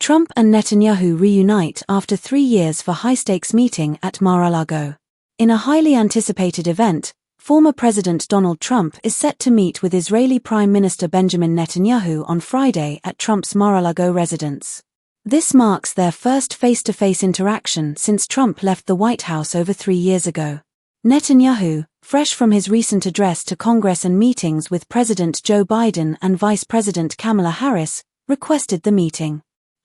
Trump and Netanyahu reunite after 3 years for high-stakes meeting at Mar-a-Lago. In a highly anticipated event, former President Donald Trump is set to meet with Israeli Prime Minister Benjamin Netanyahu on Friday at Trump's Mar-a-Lago residence. This marks their first face-to-face interaction since Trump left the White House over 3 years ago. Netanyahu, fresh from his recent address to Congress and meetings with President Joe Biden and Vice President Kamala Harris, requested the meeting.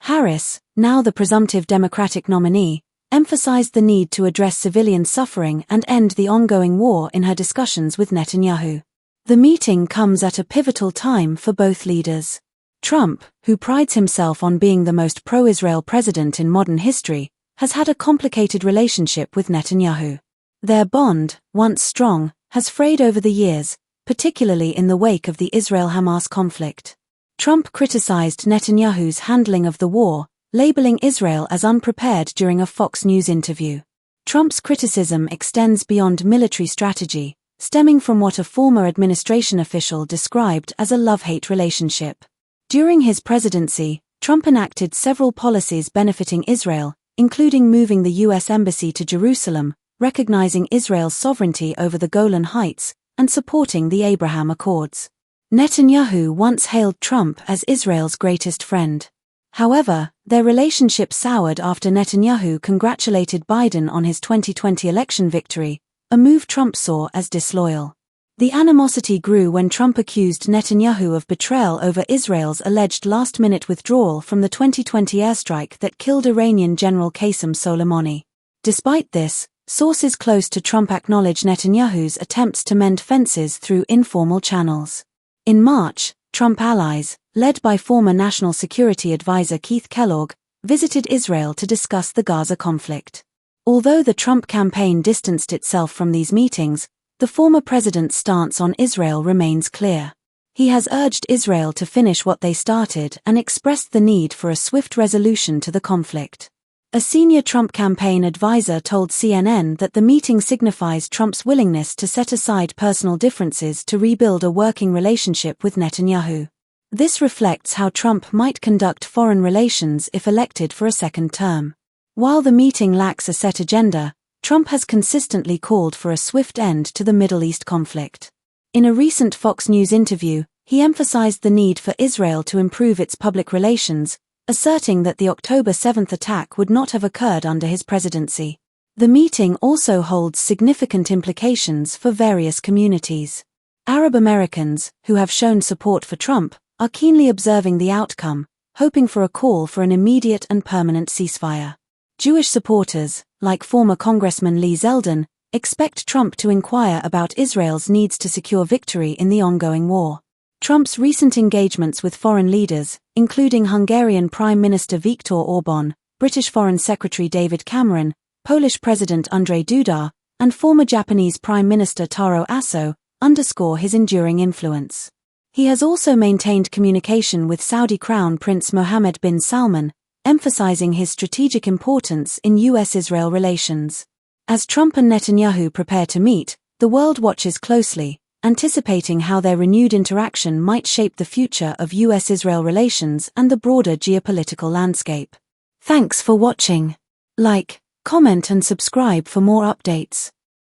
Harris, now the presumptive Democratic nominee, emphasized the need to address civilian suffering and end the ongoing war in her discussions with Netanyahu. The meeting comes at a pivotal time for both leaders. Trump, who prides himself on being the most pro-Israel president in modern history, has had a complicated relationship with Netanyahu. Their bond, once strong, has frayed over the years, particularly in the wake of the Israel-Hamas conflict. Trump criticized Netanyahu's handling of the war, labeling Israel as unprepared during a Fox News interview. Trump's criticism extends beyond military strategy, stemming from what a former administration official described as a love-hate relationship. During his presidency, Trump enacted several policies benefiting Israel, including moving the U.S. Embassy to Jerusalem, recognizing Israel's sovereignty over the Golan Heights, and supporting the Abraham Accords. Netanyahu once hailed Trump as Israel's greatest friend. However, their relationship soured after Netanyahu congratulated Biden on his 2020 election victory, a move Trump saw as disloyal. The animosity grew when Trump accused Netanyahu of betrayal over Israel's alleged last-minute withdrawal from the 2020 airstrike that killed Iranian General Qasem Soleimani. Despite this, sources close to Trump acknowledge Netanyahu's attempts to mend fences through informal channels. In March, Trump allies, led by former National Security Advisor Keith Kellogg, visited Israel to discuss the Gaza conflict. Although the Trump campaign distanced itself from these meetings, the former president's stance on Israel remains clear. He has urged Israel to finish what they started and expressed the need for a swift resolution to the conflict. A senior Trump campaign advisor told CNN that the meeting signifies Trump's willingness to set aside personal differences to rebuild a working relationship with Netanyahu. This reflects how Trump might conduct foreign relations if elected for a second term. While the meeting lacks a set agenda, Trump has consistently called for a swift end to the Middle East conflict. In a recent Fox News interview, he emphasized the need for Israel to improve its public relations, asserting that the October 7 attack would not have occurred under his presidency. The meeting also holds significant implications for various communities. Arab Americans, who have shown support for Trump, are keenly observing the outcome, hoping for a call for an immediate and permanent ceasefire. Jewish supporters, like former Congressman Lee Zeldin, expect Trump to inquire about Israel's needs to secure victory in the ongoing war. Trump's recent engagements with foreign leaders, including Hungarian Prime Minister Viktor Orban, British Foreign Secretary David Cameron, Polish President Andrzej Duda, and former Japanese Prime Minister Taro Aso, underscore his enduring influence. He has also maintained communication with Saudi Crown Prince Mohammed bin Salman, emphasizing his strategic importance in U.S.-Israel relations. As Trump and Netanyahu prepare to meet, the world watches closely, anticipating how their renewed interaction might shape the future of U.S.-Israel relations and the broader geopolitical landscape. Thanks for watching. Like, comment and subscribe for more updates.